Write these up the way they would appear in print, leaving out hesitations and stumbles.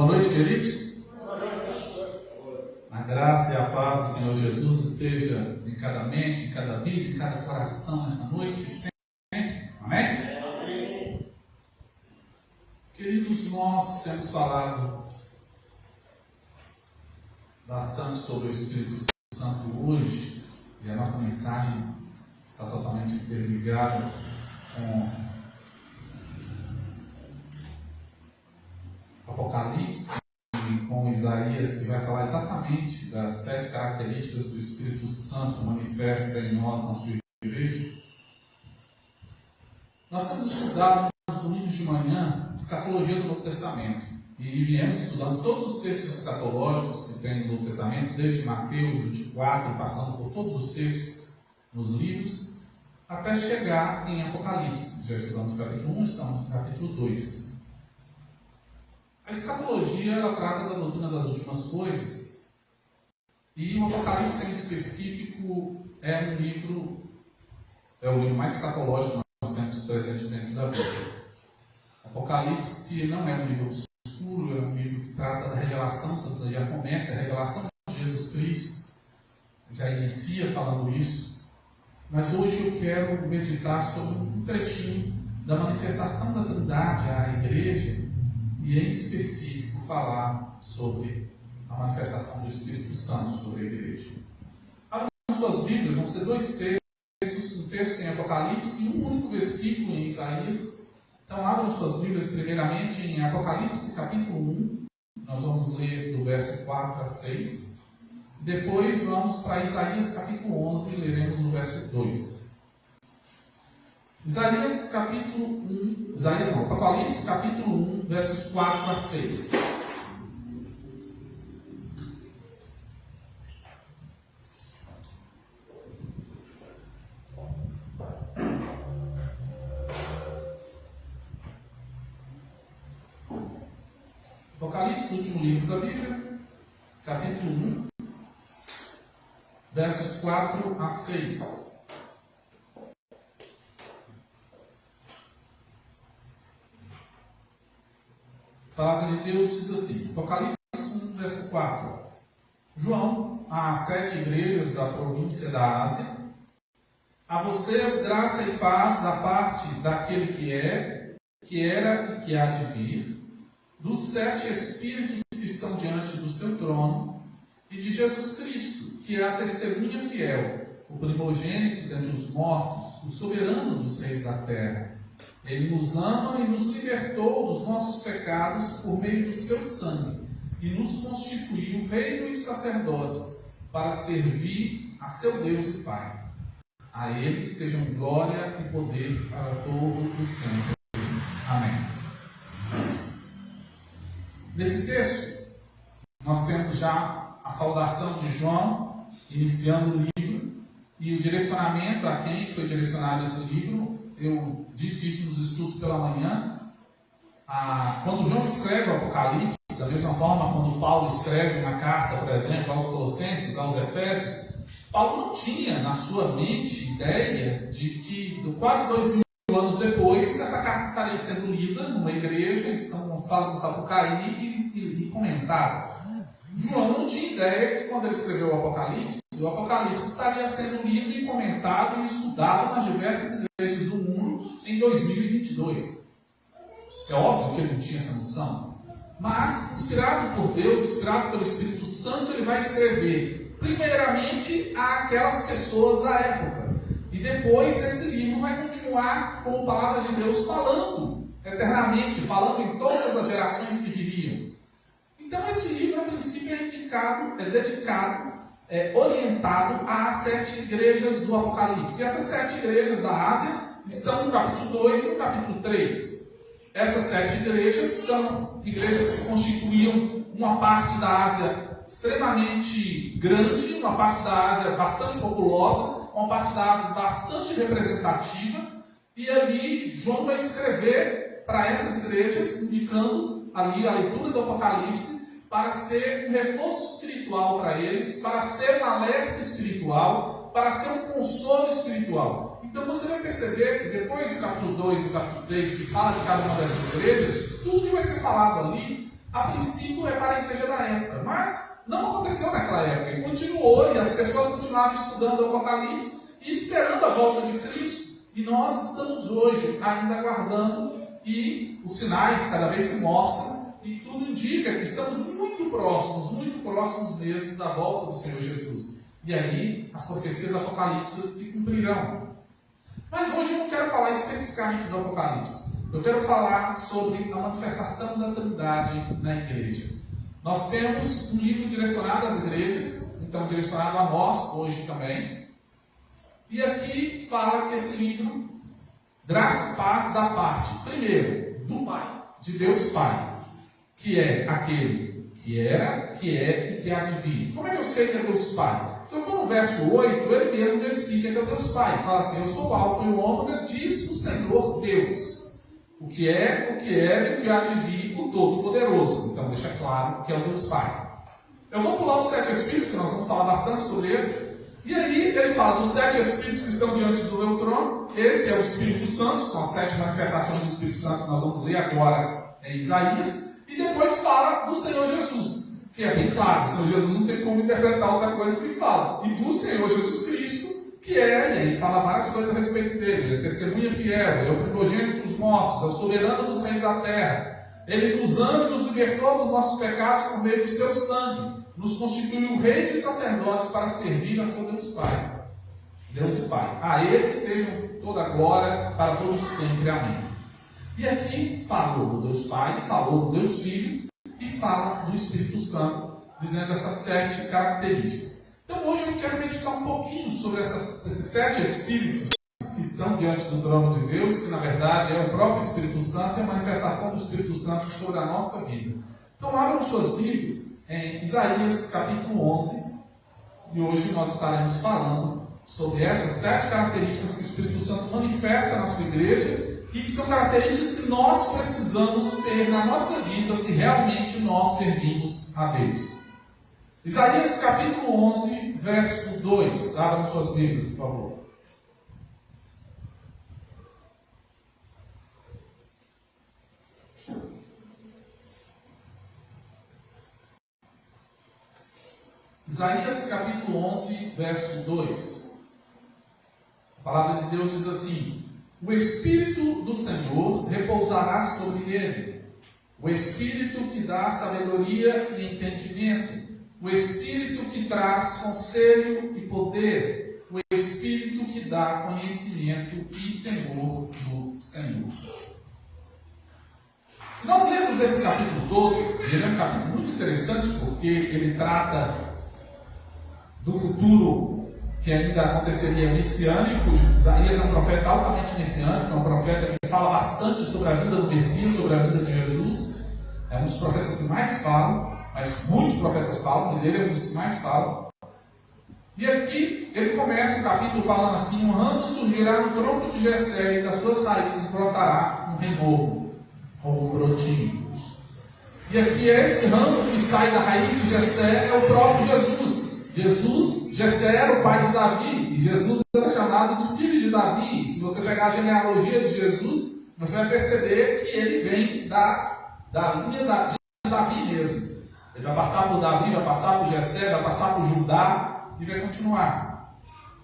Boa noite, queridos. A graça e a paz do Senhor Jesus esteja em cada mente, em cada vida, em cada coração nessa noite, sempre. Amém? Amém. Queridos, nós temos falado bastante sobre o Espírito Santo hoje, e a nossa mensagem está totalmente interligada com Apocalipse e com Isaías, que vai falar exatamente das 7 características do Espírito Santo manifesta em nós, na sua igreja. Nós temos estudado nos domingos de manhã escatologia do Novo Testamento e viemos estudando todos os textos escatológicos que tem no Novo Testamento, desde Mateus 24, passando por todos os textos nos livros, até chegar em Apocalipse. Já estudamos o capítulo 1, estamos no capítulo 2. A escatologia, ela trata da doutrina das últimas coisas, e o Apocalipse em específico é o livro mais escatológico que nós temos presente dentro da Bíblia. Apocalipse não é um livro obscuro, é um livro que trata da revelação, tanto já começa a revelação de Jesus Cristo, já inicia falando isso, mas hoje eu quero meditar sobre um trechinho da manifestação da Trindade à igreja, e em específico falar sobre a manifestação do Espírito Santo sobre a igreja. Abram suas Bíblias, vão ser 2 textos, um texto em Apocalipse e um único versículo em Isaías. Então abram suas Bíblias primeiramente em Apocalipse capítulo 1, nós vamos ler do verso 4 a 6. Depois vamos para Isaías capítulo 11 e leremos no verso 2. Apocalipse capítulo 1, versos 4 a 6. Apocalipse, último livro da Bíblia, capítulo 1, versos 4 a 6. A palavra de Deus diz assim, Apocalipse 1, verso 4. João, às 7 igrejas da província da Ásia, a vocês graça e paz da parte daquele que é, que era e que há de vir, dos 7 Espíritos que estão diante do seu trono, e de Jesus Cristo, que é a testemunha fiel, o primogênito dentre os mortos, o soberano dos reis da terra. Ele nos ama e nos libertou dos nossos pecados por meio do seu sangue e nos constituiu reino e sacerdotes para servir a seu Deus e Pai. A Ele sejam glória e poder para todos os sempre. Amém. Nesse texto, nós temos já a saudação de João, iniciando o livro, e o direcionamento a quem foi direcionado esse livro. Eu disse isso nos estudos pela manhã. Quando João escreve o Apocalipse, da mesma forma quando Paulo escreve uma carta, por exemplo, aos Colossenses, aos Efésios, Paulo não tinha na sua mente ideia de que quase 2000 anos depois essa carta estaria sendo lida numa igreja em São Gonçalo do Sapucaí e comentada. João não tinha ideia que quando ele escreveu o Apocalipse estaria sendo lido e comentado e estudado nas diversas igrejas do mundo em 2022. É óbvio que ele não tinha essa noção, mas, inspirado por Deus, inspirado pelo Espírito Santo, ele vai escrever primeiramente àquelas pessoas da época, e depois esse livro vai continuar com a palavra de Deus falando eternamente, falando em todas as gerações que viriam. Então esse livro, a princípio, orientado às 7 igrejas do Apocalipse. E essas 7 igrejas da Ásia estão no capítulo 2 e no capítulo 3. Essas 7 igrejas são igrejas que constituíam uma parte da Ásia extremamente grande, uma parte da Ásia bastante populosa, uma parte da Ásia bastante representativa, e ali João vai escrever para essas igrejas, indicando ali a leitura do Apocalipse, para ser um reforço espiritual para eles, para ser um alerta espiritual, para ser um consolo espiritual. Então você vai perceber que depois do capítulo 2 e do capítulo 3, que fala de cada uma dessas igrejas, tudo que vai ser falado ali a princípio é para a igreja da época, mas não aconteceu naquela época, e continuou, e as pessoas continuaram estudando o Apocalipse e esperando a volta de Cristo, e nós estamos hoje ainda aguardando, e os sinais cada vez se mostram, e tudo indica que estamos muito próximos mesmo da volta do Senhor Jesus. E aí as profecias apocalípticas se cumprirão. Mas hoje eu não quero falar especificamente do Apocalipse. Eu quero falar sobre a manifestação da Trindade na igreja. Nós temos um livro direcionado às igrejas, então direcionado a nós hoje também. E aqui fala que esse livro, graça e paz, da parte, primeiro, do Pai, de Deus Pai, que é aquele que era, que é e que há de vir. Como é que eu sei que é Deus Pai? Se eu for no verso 8, ele mesmo explica que é Deus Pai. Fala assim: eu sou o Alfa e o Ômega, diz o Senhor Deus. O que é, o que era e o que há de vir, o Todo-Poderoso. Então deixa claro que é o Deus Pai. Eu vou pular os 7 Espíritos, que nós vamos falar bastante sobre ele. E aí ele fala dos 7 Espíritos que estão diante do meu trono. Esse é o Espírito Santo, são as 7 manifestações do Espírito Santo que nós vamos ler agora em Isaías. E depois fala do Senhor Jesus, que é bem claro, o Senhor Jesus não tem como interpretar outra coisa que fala. E do Senhor Jesus Cristo, que é, e aí fala várias coisas a respeito dele. Ele é testemunha fiel, ele é o primogênito dos mortos, é o soberano dos reis da terra. Ele nos ama e nos libertou dos nossos pecados por meio do seu sangue. Nos constituiu rei e sacerdotes para servir a seu Deus Pai. Deus e Pai. A Ele sejam toda a glória para todos sempre. Amém. E aqui falou do Deus Pai, falou do Deus Filho e fala do Espírito Santo, dizendo essas 7 características. Então hoje eu quero meditar um pouquinho sobre esses 7 Espíritos que estão diante do trono de Deus, que na verdade é o próprio Espírito Santo e a manifestação do Espírito Santo sobre a nossa vida. Então abram suas Bíblias em Isaías capítulo 11, e hoje nós estaremos falando sobre essas 7 características que o Espírito Santo manifesta na sua igreja, e que são características que nós precisamos ter na nossa vida se realmente nós servimos a Deus. Isaías capítulo 11, verso 2. Abram suas Bíblias, por favor. Isaías capítulo 11, verso 2. A palavra de Deus diz assim: o Espírito do Senhor repousará sobre ele, o Espírito que dá sabedoria e entendimento, o Espírito que traz conselho e poder, o Espírito que dá conhecimento e temor do Senhor. Se nós lermos esse capítulo todo, ele é um capítulo muito interessante, porque ele trata do futuro que ainda aconteceria messiânico. Isaías é um profeta altamente messiânico, é um profeta que fala bastante sobre a vida do Messias, sobre a vida de Jesus. É um dos profetas que mais falam, mas muitos profetas falam, mas ele é um dos que mais falam. E aqui ele começa o capítulo falando assim: um ramo surgirá no tronco de Jessé, e das suas raízes brotará um renovo, ou um brotinho. E aqui é esse ramo que sai da raiz de Jessé, é o próprio Jesus. Jessé era o pai de Davi, e Jesus era chamado de filho de Davi. Se você pegar a genealogia de Jesus, você vai perceber que ele vem da linha de Davi mesmo. Ele vai passar por Davi, vai passar por Jessé, vai passar por Judá e vai continuar.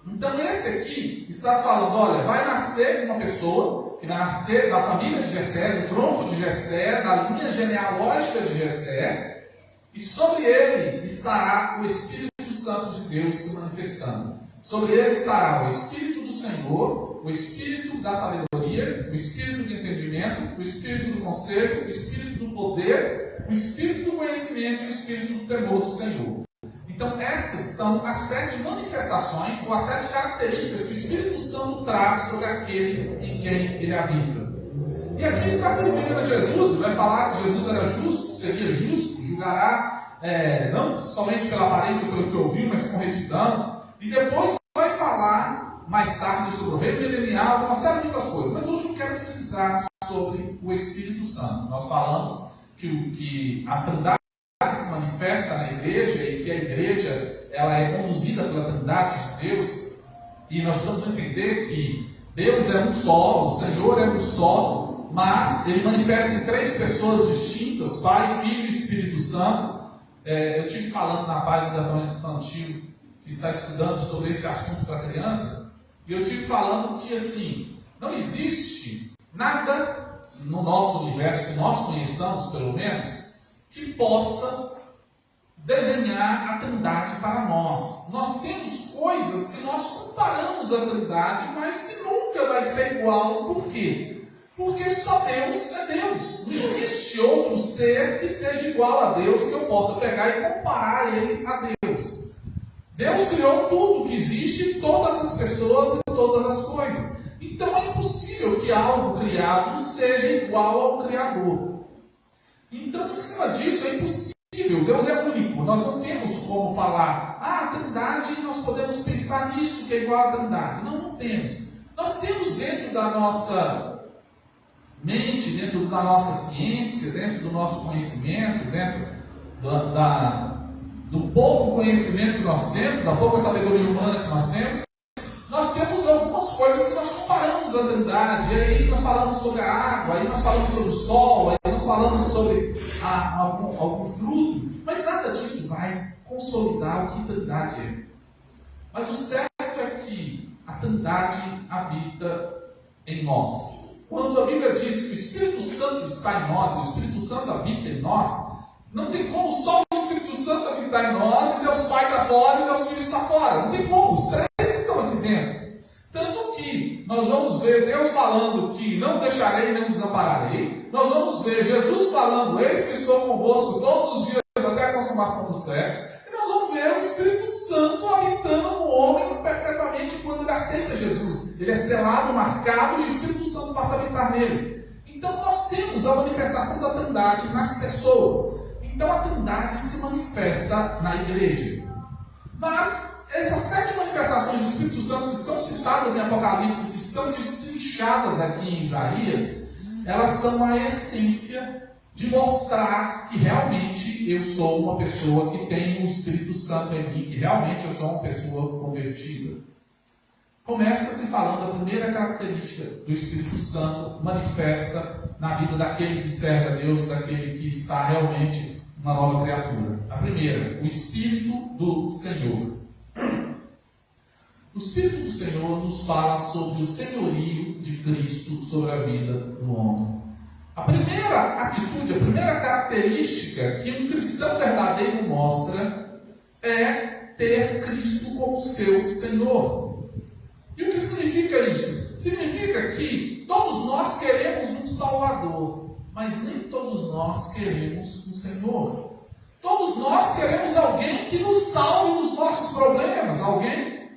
Então esse aqui está falando: olha, vai nascer uma pessoa que vai nascer da família de Jessé, do tronco de Jessé, da linha genealógica de Jessé, e sobre ele estará o Espírito Santo de Deus se manifestando. Sobre ele estará o Espírito do Senhor, o Espírito da sabedoria, o Espírito do entendimento, o Espírito do conselho, o Espírito do poder, o Espírito do conhecimento e o Espírito do temor do Senhor. Então essas são as 7 manifestações, ou as 7 características que o Espírito Santo traz sobre aquele em quem ele habita. E aqui está se referindo a Jesus, vai falar que Jesus era justo, seria justo, julgará não somente pela aparência, pelo que ouviu, mas com retidão. E depois vai falar mais tarde sobre o reino milenial, uma série de outras coisas. Mas hoje eu quero frisar sobre o Espírito Santo. Nós falamos que a Trindade se manifesta na igreja, e que a igreja ela é conduzida pela Trindade de Deus. E nós precisamos entender que Deus é um só, o Senhor é um só, mas ele manifesta em 3 pessoas distintas: Pai, Filho e Espírito Santo. Eu estive falando na página da Departamento Infantil, que está estudando sobre esse assunto para crianças, e eu estive falando que, assim, não existe nada no nosso universo, que nós conheçamos, pelo menos, que possa desenhar a Trindade para nós. Nós temos coisas que nós comparamos a Trindade, mas que nunca vai ser igual. Por quê? Porque só Deus é Deus. Não existe outro ser que seja igual a Deus, que eu possa pegar e comparar ele a Deus. Deus criou tudo que existe, todas as pessoas e todas as coisas. Então é impossível que algo criado seja igual ao Criador. Então, em cima disso, é impossível. Deus é único. Nós não temos como falar, a Trindade, nós podemos pensar nisso que é igual à Trindade. Não, não temos. Nós temos dentro da nossa mente, dentro da nossa ciência, dentro do nosso conhecimento, dentro do pouco conhecimento que nós temos, da pouca sabedoria humana que nós temos algumas coisas que nós comparamos à Trindade. E aí nós falamos sobre a água, aí nós falamos sobre o sol, aí nós falamos sobre algum fruto, mas nada disso vai consolidar o que Trindade é. Mas o certo é que a Trindade habita em nós. Quando a Bíblia diz que o Espírito Santo está em nós, o Espírito Santo habita em nós, não tem como só o Espírito Santo habitar em nós e Deus Pai está fora e Deus Filho está fora. Não tem como, os 3 estão aqui dentro. Tanto que nós vamos ver Deus falando que não deixarei nem desampararei. Nós vamos ver Jesus falando, eis que estou convosco todos os dias até a consumação dos séculos. E nós vamos ver o Espírito Santo habitando no homem perpetuamente quando ele aceita Jesus. Ele é selado, marcado e o Espírito Santo passa a habitar nele. Então nós temos a manifestação da Trindade nas pessoas. Então a Trindade se manifesta na igreja. Mas essas 7 manifestações do Espírito Santo que são citadas em Apocalipse, que estão destrinchadas aqui em Isaías, elas são a essência de mostrar que realmente eu sou uma pessoa que tem o Espírito Santo em mim, que realmente eu sou uma pessoa convertida. Começa-se falando a primeira característica do Espírito Santo manifesta na vida daquele que serve a Deus, daquele que está realmente uma nova criatura. A primeira, o Espírito do Senhor. O Espírito do Senhor nos fala sobre o senhorio de Cristo sobre a vida do homem. A primeira atitude, a primeira característica que um cristão verdadeiro mostra é ter Cristo como seu Senhor. E o que significa isso? Significa que todos nós queremos um Salvador, mas nem todos nós queremos um Senhor. Todos nós queremos alguém que nos salve dos nossos problemas, alguém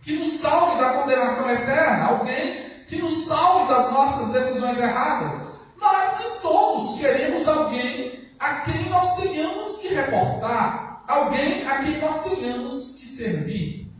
que nos salve da condenação eterna, alguém que nos salve das nossas decisões erradas. Mas nem todos queremos alguém a quem nós tenhamos que reportar, alguém a quem nós tenhamos que servir.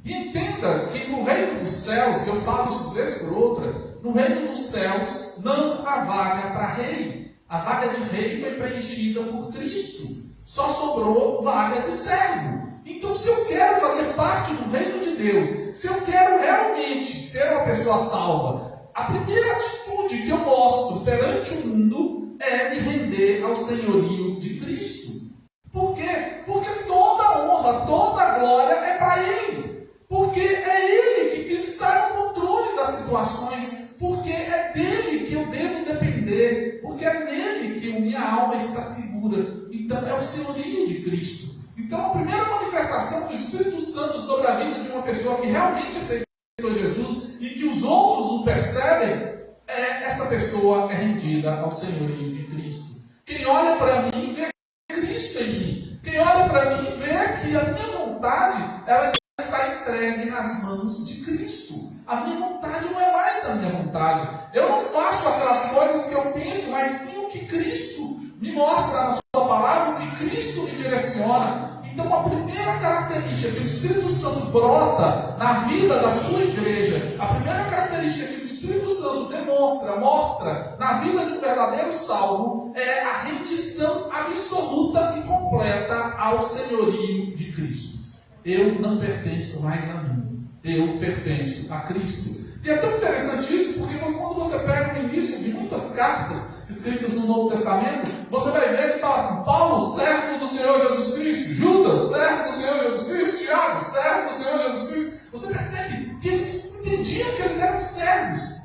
E entenda que no reino dos céus, que eu falo isso vez por outra, no reino dos céus não há vaga para rei. A vaga de rei foi preenchida por Cristo. Só sobrou vaga de servo. Então, se eu quero fazer parte do reino de Deus, se eu quero realmente ser uma pessoa salva, a primeira atitude que eu mostro perante o mundo é me render ao senhorio de Cristo. Por quê? Porque toda a honra, toda a glória é para Ele. Porque é Ele que está no controle das situações. Porque é dele que eu devo depender. Porque é nele que a minha alma está segura. Então, é o senhorio de Cristo. Então, a primeira manifestação do Espírito Santo sobre a vida de uma pessoa que realmente aceitou Jesus e que os outros o percebem, essa pessoa é rendida ao senhorio de Cristo. Quem olha para mim vê Cristo em mim. Quem olha para mim vê que a minha vontade ela está entregue nas mãos de Cristo. A minha vontade não é mais a minha vontade. Eu não faço aquelas coisas que eu penso, mas sim o que Cristo me mostra na sua palavra, o que Cristo me direciona. Então, a primeira característica que o Espírito Santo brota na vida da sua igreja, a primeira característica que o Espírito Santo mostra na vida de um verdadeiro salvo é a rendição absoluta e completa ao senhorio de Cristo. Eu não pertenço mais a mim, eu pertenço a Cristo. E é tão interessante isso, porque quando você pega cartas escritas no Novo Testamento, você vai ver que fala assim: Paulo, servo do Senhor Jesus Cristo; Judas, servo do Senhor Jesus Cristo; Tiago, servo do Senhor Jesus Cristo. Você percebe que eles entendiam que eles eram servos.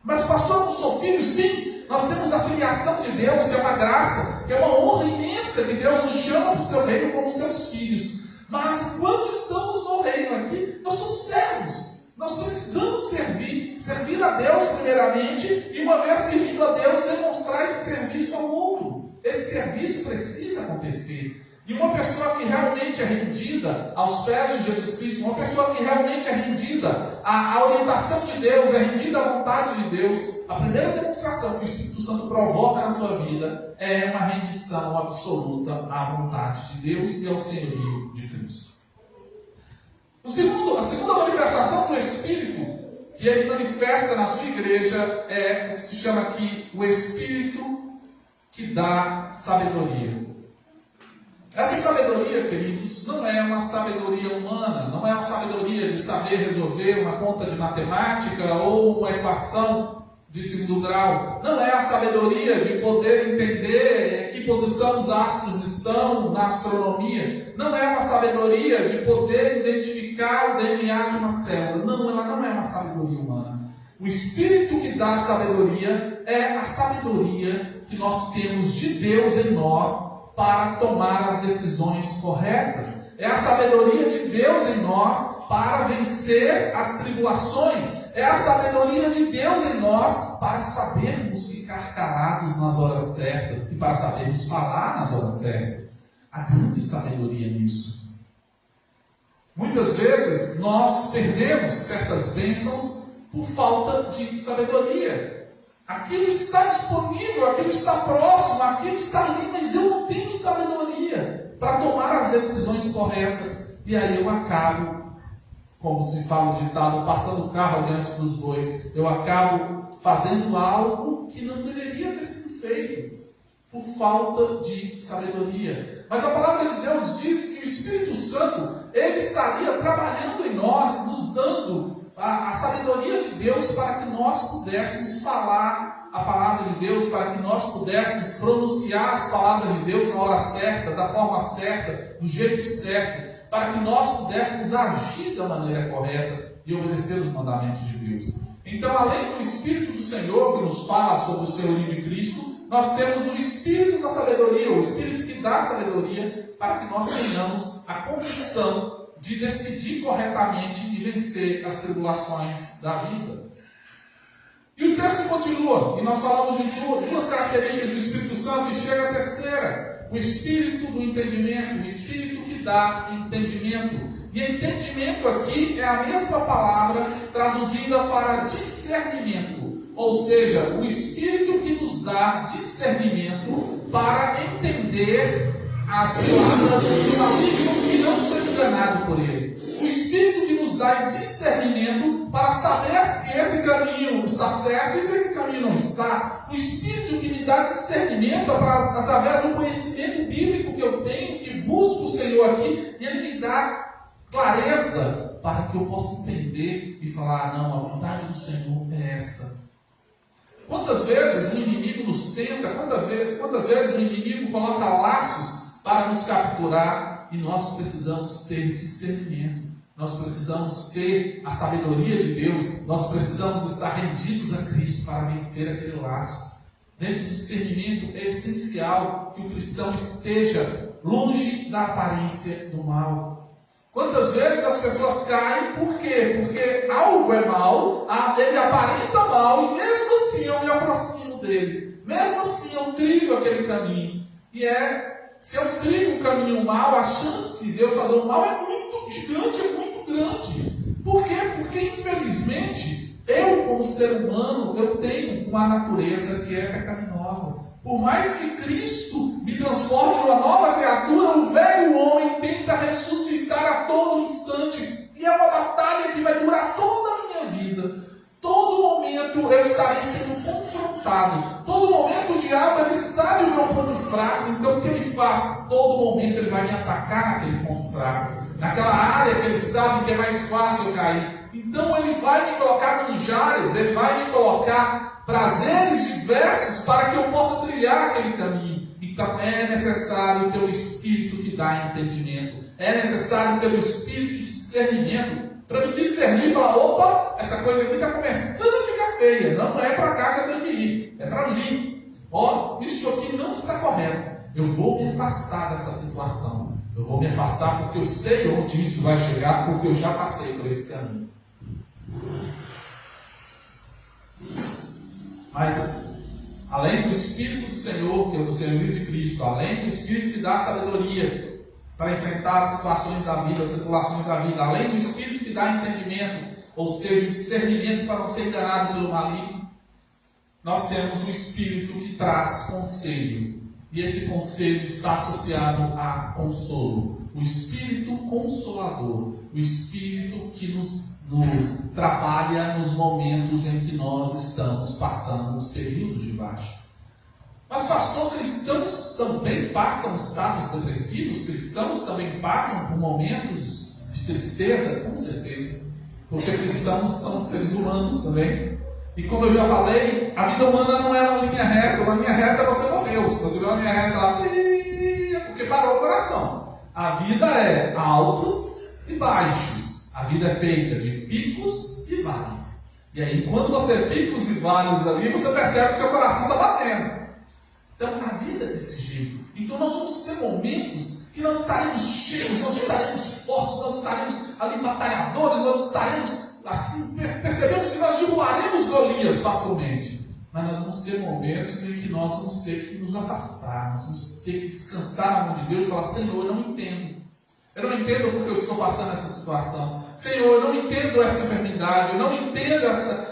Mas pastor, eu não sou filho? Sim, nós temos a filiação de Deus, que é uma graça, que é uma honra imensa, que Deus nos chama para o seu reino como seus filhos. Mas quando estamos no reino aqui, nós somos servos. Nós precisamos servir a Deus primeiramente, e uma vez servindo a Deus, demonstrar esse serviço ao outro. Esse serviço precisa acontecer. E uma pessoa que realmente é rendida aos pés de Jesus Cristo, uma pessoa que realmente é rendida à orientação de Deus, é rendida à vontade de Deus, a primeira demonstração que o Espírito Santo provoca na sua vida é uma rendição absoluta à vontade de Deus e ao senhorio de Cristo. A segunda manifestação do Espírito que ele manifesta na sua igreja é o que se chama aqui o Espírito que dá sabedoria. Essa sabedoria, queridos, não é uma sabedoria humana, não é uma sabedoria de saber resolver uma conta de matemática ou uma equação de segundo grau. Não é a sabedoria de poder entender em que posição os astros estão na astronomia. Não é uma sabedoria de poder identificar o DNA de uma célula. Não, ela não é uma sabedoria humana. O Espírito que dá sabedoria é a sabedoria que nós temos de Deus em nós para tomar as decisões corretas. É a sabedoria de Deus em nós para vencer as tribulações. É a sabedoria de Deus em nós para sabermos ficar calados nas horas certas e para sabermos falar nas horas certas. Há grande sabedoria nisso. Muitas vezes nós perdemos certas bênçãos por falta de sabedoria. Aquilo está disponível, aquilo está próximo, aquilo está ali, mas eu não tenho sabedoria para tomar as decisões corretas. E aí eu acabo, como se fala no ditado, passando o carro diante dos bois. Eu acabo fazendo algo que não deveria ter sido feito, por falta de sabedoria. Mas a palavra de Deus diz que o Espírito Santo, ele estaria trabalhando em nós, nos dando a sabedoria de Deus para que nós pudéssemos falar a palavra de Deus, para que nós pudéssemos pronunciar as palavras de Deus na hora certa, da forma certa, do jeito certo, para que nós pudéssemos agir da maneira correta e obedecer os mandamentos de Deus. Então, além do Espírito do Senhor que nos fala sobre o senhorio de Cristo, nós temos o Espírito da sabedoria, o Espírito que dá sabedoria, para que nós tenhamos a condição de decidir corretamente e vencer as tribulações da vida. E o texto continua, e nós falamos de duas características do Espírito Santo, e chega a terceira: o Espírito do entendimento, o Espírito que dá entendimento. E entendimento aqui é a mesma palavra traduzida para discernimento, ou seja, o Espírito que nos dá discernimento para entender as palavras do maligno e não ser enganado por ele. O Espírito que nos dá discernimento para saber se esse caminho está certo e se esse caminho não está. O Espírito que me dá discernimento através do conhecimento bíblico que eu tenho, que busco o Senhor aqui, e ele me dá clareza para que eu possa entender e falar: não, a vontade do Senhor é essa. Quantas vezes o inimigo nos tenta, quantas vezes o inimigo coloca laços para nos capturar, e nós precisamos ter discernimento, nós precisamos ter a sabedoria de Deus, nós precisamos estar rendidos a Cristo para vencer aquele laço. Dentro do discernimento é essencial que o cristão esteja longe da aparência do mal. Quantas vezes as pessoas caem, por quê? Porque algo é mal, ele aparenta mal, e mesmo assim eu me aproximo dele, mesmo assim eu trilho aquele caminho. Se eu trilho um caminho mal, a chance de eu fazer o mal é muito gigante, é muito grande. Por quê? Porque infelizmente, eu como ser humano, eu tenho uma natureza que é pecaminosa. Por mais que Cristo me transforme numa nova criatura, o velho homem tenta ressuscitar a todo instante. E é uma batalha que vai durar toda a minha vida. Todo momento eu estarei sendo confrontado. Todo momento o diabo, ele sabe o meu ponto fraco. Então o que ele faz? Todo momento ele vai me atacar naquele ponto fraco, naquela área que ele sabe que é mais fácil eu cair. Então ele vai me colocar manjares, ele vai me colocar prazeres diversos para que eu possa trilhar aquele caminho. Então é necessário ter o Espírito que dá entendimento. É necessário ter o Espírito de discernimento para me discernir e falar: opa, essa coisa aqui está começando a ficar feia. Não é para cá que eu tenho que ir, é para ali. Ó, isso aqui não está correto. Eu vou me afastar dessa situação. Eu vou me afastar porque eu sei onde isso vai chegar, porque eu já passei por esse caminho. Mas, além do Espírito do Senhor, que é o do Senhor de Cristo, além do Espírito que dá sabedoria para enfrentar as situações da vida, as tribulações da vida, além do Espírito que dá entendimento, ou seja, o discernimento para não ser enganado pelo maligno, nós temos o Espírito que traz conselho. E esse conselho está associado a consolo. O Espírito Consolador. O Espírito que nos trabalha nos momentos em que nós estamos passando os períodos de baixa. Mas, pastor, cristãos também passam estados depressivos? Cristãos também passam por momentos de tristeza? Com certeza. Porque cristãos são seres humanos também. E como eu já falei, a vida humana não é uma linha reta. Uma linha reta você morreu. Se você vê uma linha reta lá, é porque parou o coração. A vida é altos e baixos. A vida é feita de picos e vales. E aí, quando você picos e vales ali, você percebe que seu coração está batendo. Então, a vida é desse jeito. Então, nós vamos ter momentos que nós estaremos cheios, nós estaremos fortes, nós estaremos ali batalhadores, nós estaremos assim, percebemos que nós derrubaremos Golias facilmente. Mas nós vamos ter momentos em que nós vamos ter que nos afastar, nós vamos ter que descansar na mão de Deus e falar: Senhor, eu não entendo. Eu não entendo porque eu estou passando essa situação. Senhor, eu não entendo essa enfermidade, eu não entendo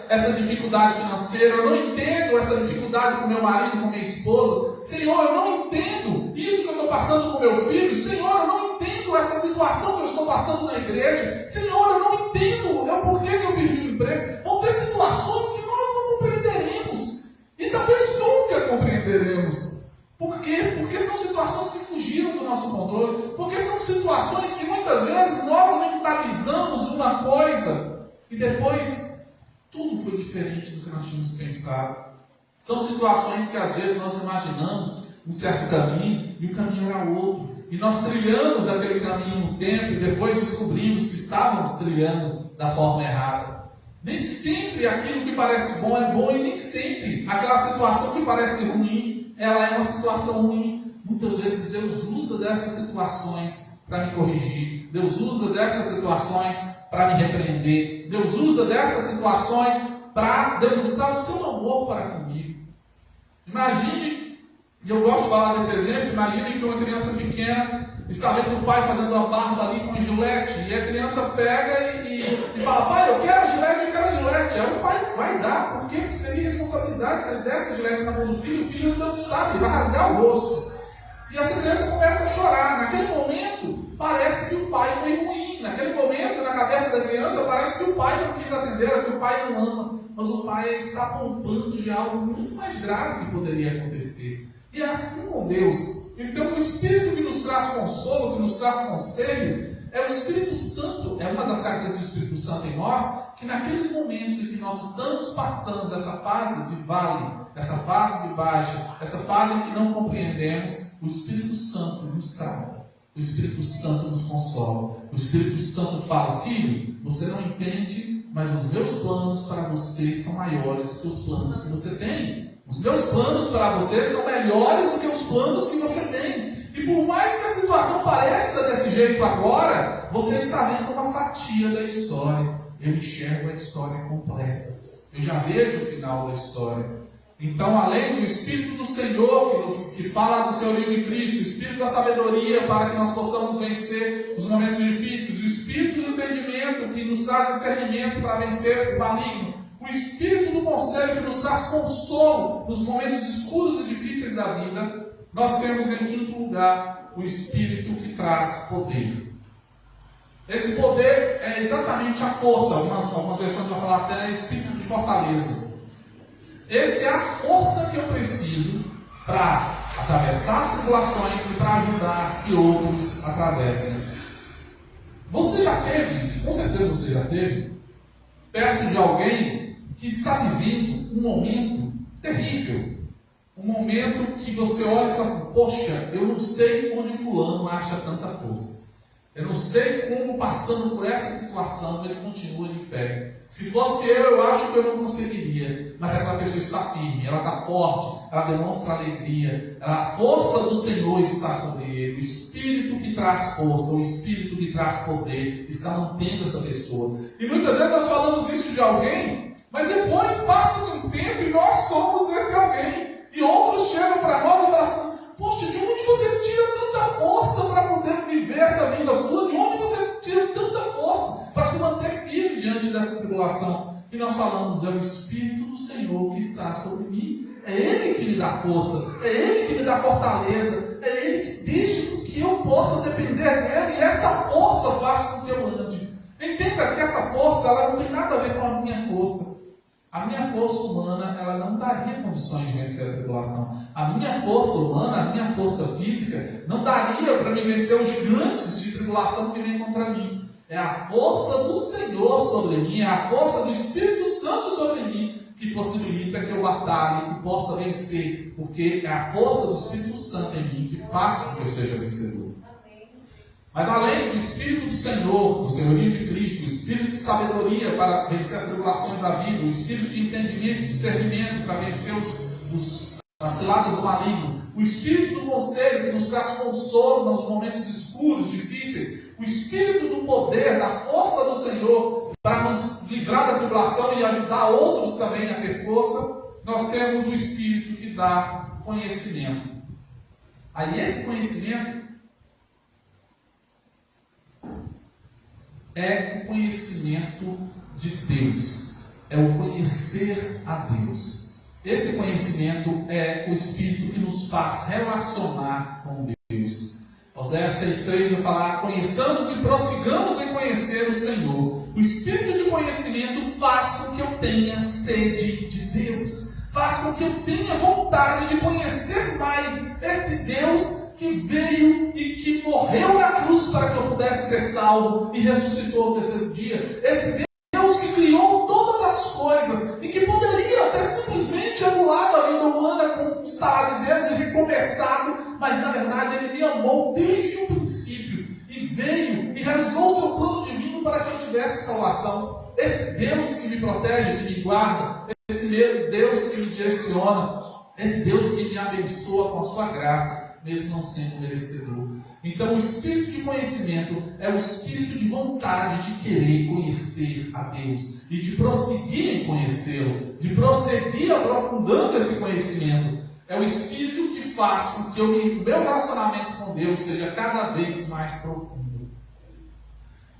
essa dificuldade financeira, eu não entendo essa dificuldade com meu marido, com minha esposa. Senhor, eu não entendo isso que eu estou passando com meu filho. Senhor, eu não entendo essa situação que eu estou passando na igreja. Senhor, eu não entendo por que eu perdi o emprego. Vão ter situações que nós não compreenderemos. E talvez nunca compreenderemos. Por quê? Porque são situações que fugiram do nosso controle. Porque são situações que muitas vezes nós mentalizamos uma coisa e depois tudo foi diferente do que nós tínhamos pensado. São situações que às vezes nós imaginamos um certo caminho e o caminho era outro. E nós trilhamos aquele caminho um tempo e depois descobrimos que estávamos trilhando da forma errada. Nem sempre aquilo que parece bom é bom e nem sempre aquela situação que parece ruim ela é uma situação ruim. Muitas vezes Deus usa dessas situações para me corrigir. Deus usa dessas situações para me repreender. Deus usa dessas situações para demonstrar o seu amor para comigo. Imagine, e eu gosto de falar desse exemplo, imagine que uma criança pequena está vendo o pai fazendo a barba ali com a gilete, e a criança pega e fala: pai, eu quero a gilete, eu quero a gilete. Aí o pai não vai dar, porque seria responsabilidade se ele desse a gilete na mão do filho, o filho ainda não sabe, vai rasgar o rosto. E essa criança começa a chorar. Naquele momento, parece que o pai foi ruim. Naquele momento, na cabeça da criança, parece que o pai não quis atendê-la, que o pai não ama. Mas o pai está poupando de algo muito mais grave que poderia acontecer. E é assim com Deus. Então, o Espírito que nos traz consolo, que nos traz conselho, é o Espírito Santo. É uma das características do Espírito Santo em nós, que naqueles momentos em que nós estamos passando dessa fase de vale, essa fase de baixa, essa fase em que não compreendemos, o Espírito Santo nos trata. O Espírito Santo nos consola. O Espírito Santo fala: filho, você não entende, mas os meus planos para você são maiores que os planos que você tem. Os meus planos para você são melhores do que os planos que você tem. E por mais que a situação pareça desse jeito agora, você está vendo uma fatia da história. Eu enxergo a história completa. Eu já vejo o final da história. Então, além do Espírito do Senhor, que fala do Senhor de Cristo, o Espírito da sabedoria para que nós possamos vencer os momentos difíceis, o Espírito do entendimento que nos traz discernimento para vencer o maligno, o Espírito do conselho que nos traz consolo nos momentos escuros e difíceis da vida, nós temos em quinto lugar o Espírito que traz poder. Esse poder é exatamente a força. Algumas versões vão falar até Espírito de fortaleza. Essa é a força que eu preciso para atravessar as tribulações e para ajudar que outros atravessem. Você já teve, com certeza você já teve, perto de alguém que está vivendo um momento terrível. Um momento que você olha e fala assim, poxa, eu não sei onde fulano acha tanta força. Eu não sei como, passando por essa situação, ele continua de pé. Se fosse eu acho que eu não conseguiria. Mas aquela pessoa está firme, ela está forte, ela demonstra alegria. A força do Senhor está sobre ele. O Espírito que traz força, o Espírito que traz poder, está mantendo essa pessoa. E muitas vezes nós falamos isso de alguém, mas depois passa-se um tempo e nós somos esse alguém. E outros chegam para nós e falam assim, poxa, de onde você tira tanta força para poder viver essa vida sua? De onde você tira tanta força para se manter firme diante dessa tribulação? E nós falamos, é o Espírito do Senhor que está sobre mim. É Ele que me dá força, é Ele que me dá fortaleza, é Ele que deixa que eu possa depender dEle. E essa força faz com que eu ande. Entenda que essa força ela não tem nada a ver com a minha força. A minha força humana, ela não daria condições de vencer a tribulação. A minha força humana, a minha força física, não daria para me vencer os gigantes de tribulação que vêm contra mim. É a força do Senhor sobre mim, é a força do Espírito Santo sobre mim, que possibilita que eu batalhe e possa vencer. Porque é a força do Espírito Santo em mim que faz com que eu seja vencedor. Mas além do Espírito do Senhor, do senhorio de Cristo, o Espírito de sabedoria para vencer as tribulações da vida, o Espírito de entendimento e discernimento para vencer as ciladas do maligno, o Espírito do conselho que nos traz consolo nos momentos escuros, difíceis, o Espírito do poder, da força do Senhor para nos livrar da tribulação e ajudar outros também a ter força, nós temos o Espírito que dá conhecimento. Aí esse conhecimento é o conhecimento de Deus, é o conhecer a Deus. Esse conhecimento é o Espírito que nos faz relacionar com Deus. Oséias 6,3 vai falar, conheçamos e prossigamos em conhecer o Senhor. O Espírito de conhecimento faz com que eu tenha sede de Deus, faz com que eu tenha vontade de conhecer mais esse Deus que veio e que morreu na cruz para que eu pudesse ser salvo e ressuscitou ao terceiro dia. Esse Deus que criou todas as coisas e que poderia ter simplesmente anulado a vida humana com o estalar de Deus e recomeçado, mas na verdade Ele me amou desde o princípio e veio e realizou o seu plano divino para que eu tivesse salvação. Esse Deus que me protege, que me guarda, esse Deus que me direciona, esse Deus que me abençoa com a sua graça, mesmo não sendo merecedor. Então o Espírito de conhecimento é o Espírito de vontade de querer conhecer a Deus e de prosseguir em conhecê-lo, de prosseguir aprofundando esse conhecimento. É o Espírito que faz com que o meu relacionamento com Deus seja cada vez mais profundo.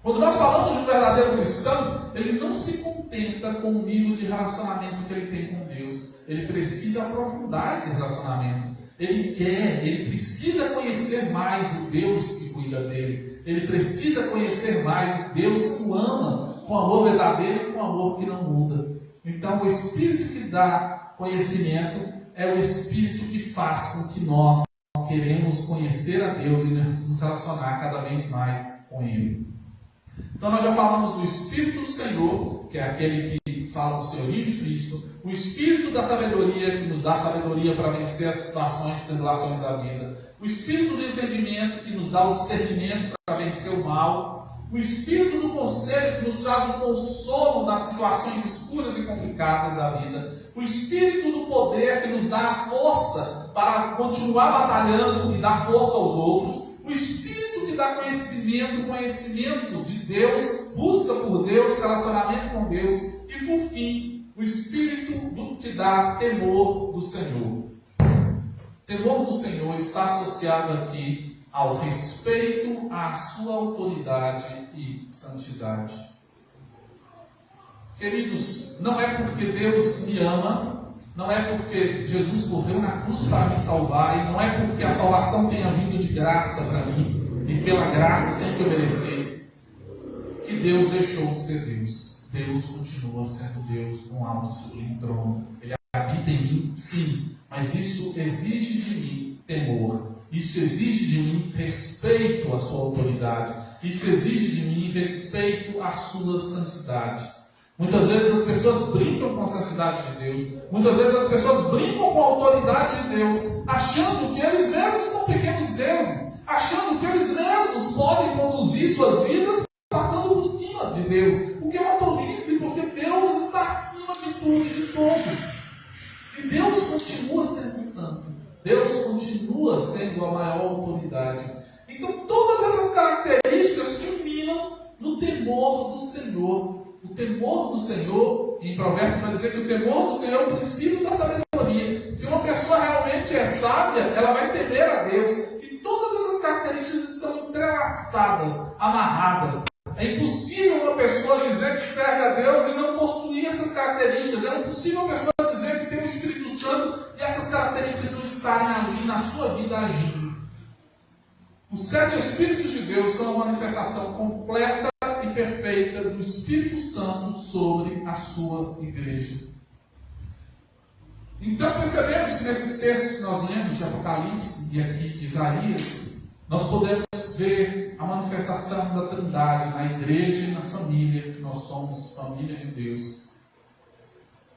Quando nós falamos de um verdadeiro cristão, ele não se contenta com o nível de relacionamento que ele tem com Deus. Ele precisa aprofundar esse relacionamento. Ele precisa conhecer mais o Deus que cuida dele. Ele precisa conhecer mais o Deus que o ama com amor verdadeiro e com amor que não muda. Então o Espírito que dá conhecimento é o Espírito que faz com que nós queremos conhecer a Deus e nos relacionar cada vez mais com Ele. Então nós já falamos do Espírito do Senhor, que é aquele que fala do senhorio de Cristo, o Espírito da sabedoria, que nos dá sabedoria para vencer as situações e tribulações da vida, o Espírito do entendimento, que nos dá o discernimento para vencer o mal, o Espírito do conselho, que nos traz o consolo nas situações escuras e complicadas da vida, o Espírito do poder, que nos dá a força para continuar batalhando e dar força aos outros, o Espírito que dá conhecimento de Deus, busca por Deus, relacionamento com Deus, e por fim, o Espírito que dá temor do Senhor. Temor do Senhor está associado aqui ao respeito à sua autoridade e santidade. Queridos, não é porque Deus me ama, não é porque Jesus morreu na cruz para me salvar, e não é porque a salvação tenha vindo de graça para mim, e pela graça, sem que eu merecesse, que Deus deixou de ser Deus. Deus continua sendo Deus, um alto e sublime trono. Ele habita em mim, sim, mas isso exige de mim temor. Isso exige de mim respeito à sua autoridade. Isso exige de mim respeito à sua santidade. Muitas vezes as pessoas brincam com a santidade de Deus. Muitas vezes as pessoas brincam com a autoridade de Deus, achando que eles mesmos são pequenos deuses, achando que eles mesmos podem conduzir suas vidas passando por cima de Deus. O que é uma tolice, porque Deus está acima de tudo e de todos. E Deus continua sendo santo. Deus continua sendo a maior autoridade. Então todas essas características culminam no temor do Senhor. O temor do Senhor, em Provérbios vai dizer que o temor do Senhor é o princípio da sabedoria. Se uma pessoa realmente é sábia, ela vai temer a Deus. E todas essas características estão entrelaçadas, amarradas. É impossível uma pessoa dizer que serve a Deus e não possuir essas características. É impossível uma pessoa dizer que tem o Espírito Santo e essas características não estarem ali na sua vida agindo. Os 7 Espíritos de Deus são a manifestação completa e perfeita do Espírito Santo sobre a sua igreja. Então percebemos que nesses textos que nós lemos de Apocalipse e aqui de Isaías, nós podemos ver a manifestação da Trindade na igreja e na família, que nós somos família de Deus.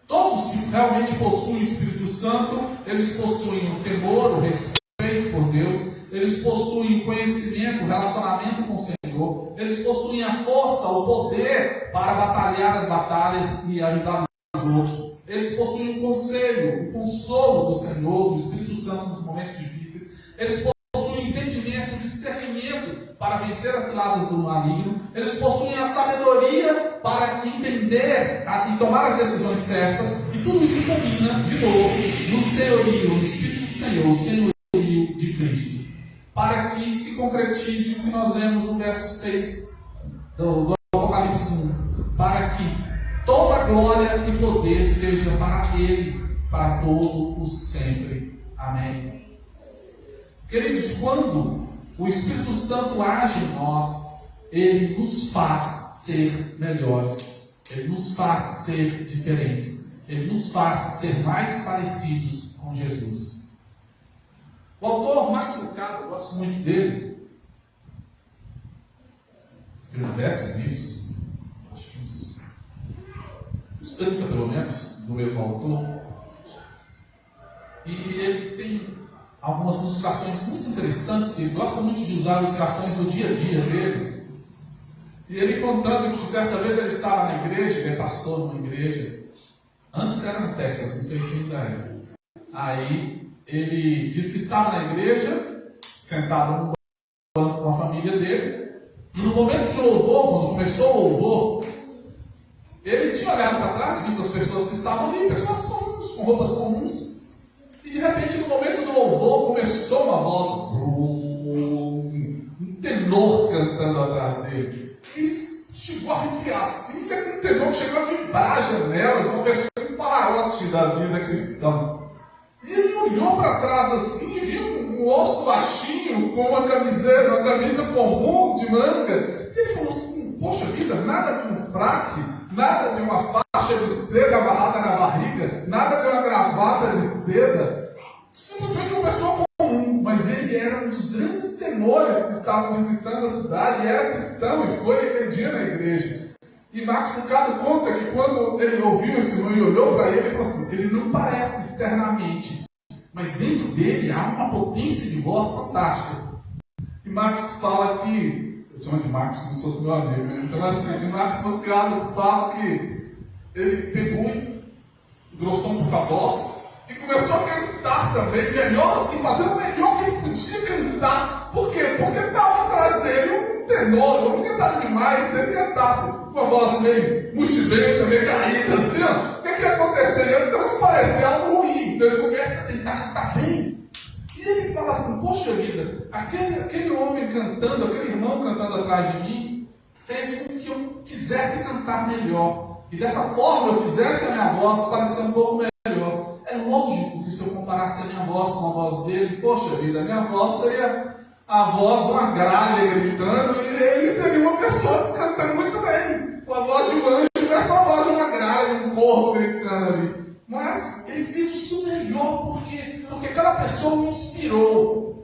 Todos que realmente possuem o Espírito Santo, eles possuem o temor, o respeito por Deus, eles possuem o conhecimento, o relacionamento com o Senhor, eles possuem a força, o poder para batalhar as batalhas e ajudar os outros. Eles possuem o conselho, o consolo do Senhor, do Espírito Santo nos momentos difíceis. Eles possuem o entendimento, o discernimento para vencer as ciladas do maligno. Eles possuem a sabedoria para entender e tomar as decisões certas. E tudo isso combina, de novo, no senhorio, no Espírito do Senhor, o senhorio de Cristo. Para que se concretize o que nós vemos no verso 6 do Apocalipse 1. Para que toda glória e poder seja para Ele, para todo o sempre. Amém. Queridos, quando o Espírito Santo age em nós, Ele nos faz ser melhores. Ele nos faz ser diferentes. Ele nos faz ser mais parecidos com Jesus. O autor Max Lucado, eu gosto muito dele. Ele diversos livros, acho que uns 30 pelo menos, do mesmo autor. E ele tem algumas ilustrações muito interessantes. Ele gosta muito de usar ilustrações do dia a dia dele. E ele contando que certa vez ele estava na igreja, ele é pastor numa igreja. Antes era no Texas, não sei se ainda é. Aí ele disse que estava na igreja, sentado no banco com a família dele, e no momento de louvor, quando começou o louvor, ele tinha olhado para trás, visto as pessoas que estavam ali, pessoas comuns, com roupas comuns, e de repente no momento do louvor começou uma voz, um tenor cantando atrás dele, e chegou a arrepiar assim, que um tenor chegou a vibrar as janelas, uma pessoa em parote da vida cristã. E ele olhou para trás assim e viu um osso baixinho com uma camisa comum de manga. E ele falou assim, poxa vida, nada de um fraque, nada de uma faixa de seda amarrada na barriga, nada de uma gravata de seda. Simplesmente uma pessoa comum, mas ele era um dos grandes tenores que estavam visitando a cidade, e era cristão e foi aquele dia na igreja. E Max Lucado conta que quando ele ouviu esse irmão e olhou para ele, ele falou assim, ele não parece externamente, mas dentro dele há uma potência de voz fantástica. E Max fala que, eu chamo de Max como se fosse meu amigo, né? Então assim, Max Lucado fala que ele pegou e engrossou um pouco a voz e começou a cantar também, melhor, e fazer o melhor que ele podia cantar. Por quê? Porque estava atrás dele um tenor, eu não cantava demais, se ele cantasse com a voz meio mochilenta, meio caída, assim, ó, o que aconteceria? Então isso parecia algo ruim. Então ele começa a tentar cantar bem. E ele fala assim, poxa vida, aquele homem cantando, aquele irmão cantando atrás de mim, fez com que eu quisesse cantar melhor. E dessa forma eu fizesse a minha voz parecer um pouco melhor. É lógico que se eu comparasse a minha voz com a voz dele, poxa vida, a minha voz seria a voz de uma gralha gritando, e ele seria uma pessoa cantando muito bem. Com a voz de um anjo, não é só a voz de uma gralha, um corvo gritando ali. Mas ele fez isso melhor, porque aquela pessoa me inspirou.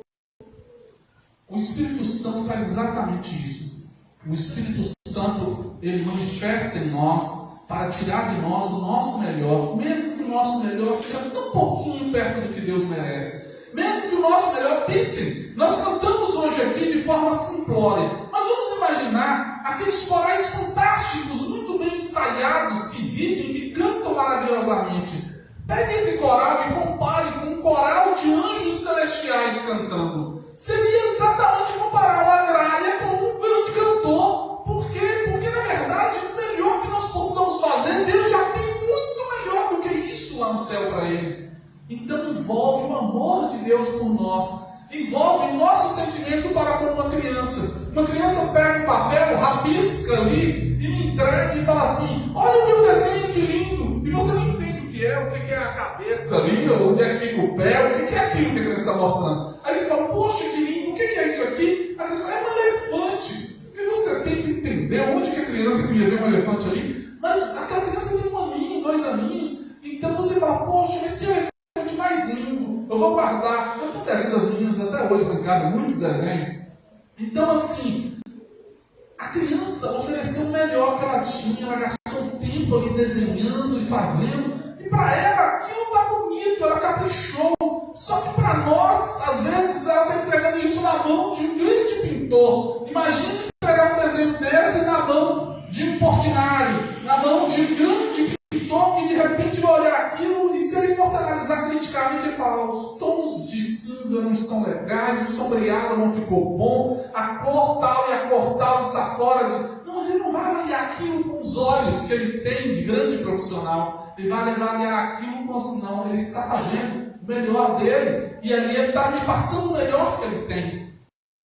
O Espírito Santo faz exatamente isso. O Espírito Santo, ele manifesta em nós para tirar de nós o nosso melhor, mesmo que o nosso melhor seja tão pouquinho perto do que Deus merece. Mesmo que o nosso melhor, pensem, nós cantamos hoje aqui de forma simplória, mas vamos imaginar aqueles corais fantásticos, muito bem ensaiados, que existem, que cantam maravilhosamente. Pegue esse coral e compare com um coral de anjos celestiais cantando. Seria exatamente comparar uma gralha com um grande cantor. Por quê? Porque na verdade o melhor que nós possamos fazer, Deus já tem muito melhor do que isso lá no céu para Ele. Então envolve o amor de Deus por nós, envolve o nosso sentimento para com uma criança. Uma criança pega um papel, rabisca ali e me entrega e fala assim: olha o meu desenho, que lindo! E você não entende o que é a cabeça ali, onde é que fica o pé, o que é aquilo que a criança está mostrando. Aí você fala: poxa, que lindo, o que é isso aqui? A criança fala: é um elefante. E você tem que entender onde que a criança queria ver um elefante ali, mas aquela criança tem 1 aninho, 2 aninhos. Então você fala: poxa, mas que elefante mais lindo, eu vou guardar. Eu estou desenhando as meninas até hoje em casa, muitos desenhos. Então assim, a criança ofereceu o melhor que ela tinha, ela gastou tempo ali desenhando e fazendo, e para ela aquilo está bonito, ela caprichou. Só que para nós, às vezes, ela está entregando isso na mão de um grande pintor. Imagina entregar um desenho desse na mão de um Portinari, na mão de um grande pintor que de repente vai olhar aquilo e, se ele fosse analisar criticamente, ele fala: os tons de cinza não estão legais, o sombreado não ficou bom, a cor tal e a cor tal está fora de... Não, mas ele não vai avaliar aquilo com os olhos que ele tem de grande profissional. Ele vai avaliar aquilo com assim: não, ele está fazendo o melhor dele, e ali ele está me passando o melhor que ele tem.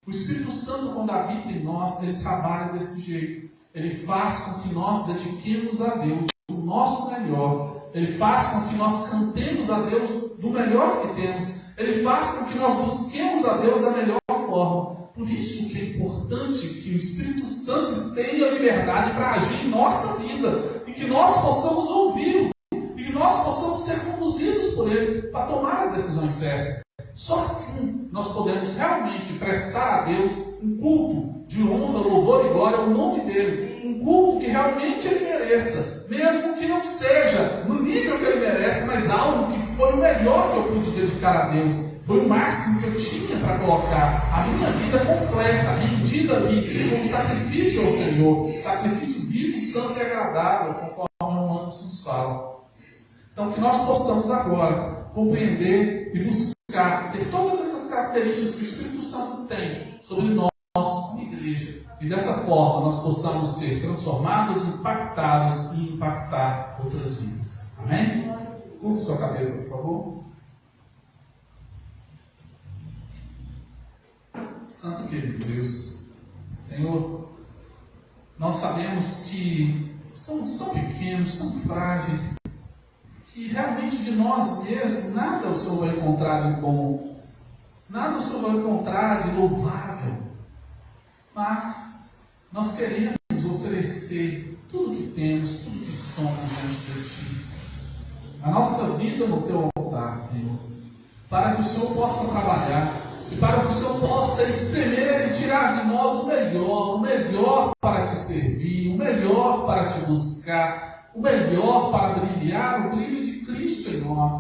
O Espírito Santo, quando habita em nós, ele trabalha desse jeito. Ele faz com que nós dediquemos a Deus o nosso melhor. Ele faz com que nós cantemos a Deus do melhor que temos. Ele faz com que nós busquemos a Deus da melhor forma. Por isso que é importante que o Espírito Santo tenha liberdade para agir em nossa vida, e que nós possamos ouvi-lo, e que nós possamos ser conduzidos por Ele para tomar as decisões certas. Só assim nós podemos realmente prestar a Deus um culto de honra, louvor e glória ao nome dEle. Um culto que realmente Ele mereça, mesmo que não seja no nível que Ele merece, mas algo que foi o melhor que eu pude dedicar a Deus. Foi o máximo que eu tinha para colocar a minha vida completa, rendida ali, como sacrifício ao Senhor, sacrifício vivo, santo e agradável, conforme o Romanos nos fala. Então que nós possamos agora compreender e buscar ter todas essas características que o Espírito Santo tem sobre nós como igreja, e dessa forma nós possamos ser transformados, impactados e impactar outras vidas. Amém? Curva sua cabeça, por favor. Santo querido Deus, Senhor, nós sabemos que somos tão pequenos, tão frágeis, que realmente de nós mesmos nada o Senhor vai encontrar de bom, nada o Senhor vai encontrar de louvável, mas nós queremos oferecer tudo que temos, tudo que somos diante de Ti, a nossa vida no Teu altar, Senhor, para que o Senhor possa trabalhar, e para que o Senhor possa espremer e tirar de nós o melhor para Te servir, o melhor para Te buscar, o melhor para brilhar, o brilho de Cristo em nós.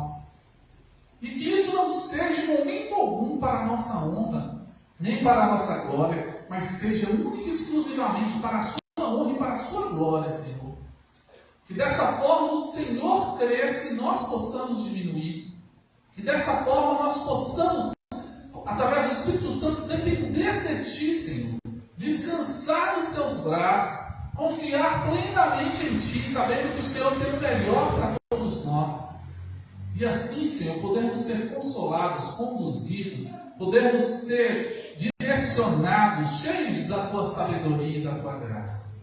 E que isso não seja em momento algum para a nossa honra, nem para a nossa glória, mas seja única e exclusivamente para a Sua honra e para a Sua glória, Senhor. Que dessa forma o Senhor cresça e nós possamos diminuir. Que dessa forma nós possamos, através do Espírito Santo, depender de Ti, Senhor. Descansar nos Teus braços, confiar plenamente em Ti, sabendo que o Senhor tem o melhor para todos nós. E assim, Senhor, podemos ser consolados, conduzidos, podemos ser direcionados, cheios da Tua sabedoria e da Tua graça.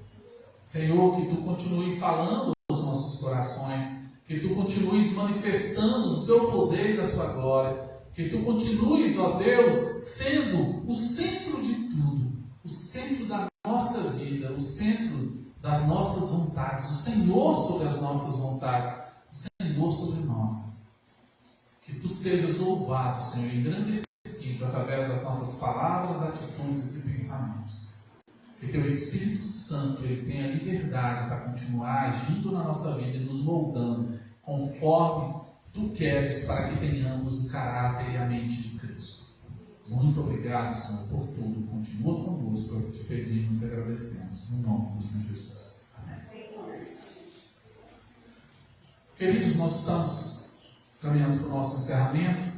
Senhor, que Tu continue falando aos nossos corações, que Tu continues manifestando o Seu poder e da Sua glória, que Tu continues, ó Deus, sendo o centro de tudo, o centro da nossa vida, o centro das nossas vontades, o Senhor sobre as nossas vontades, o Senhor sobre nós. Que Tu sejas louvado, Senhor, engrandecido através das nossas palavras, atitudes e pensamentos. Que Teu Espírito Santo ele tenha liberdade autoridade para continuar agindo na nossa vida e nos moldando conforme Tu queres para que tenhamos o caráter e a mente de Cristo. Muito obrigado, Senhor, por tudo. Continua conosco, te pedimos e agradecemos. No nome do Senhor Jesus. Amém. Queridos, nós estamos caminhando para o nosso encerramento.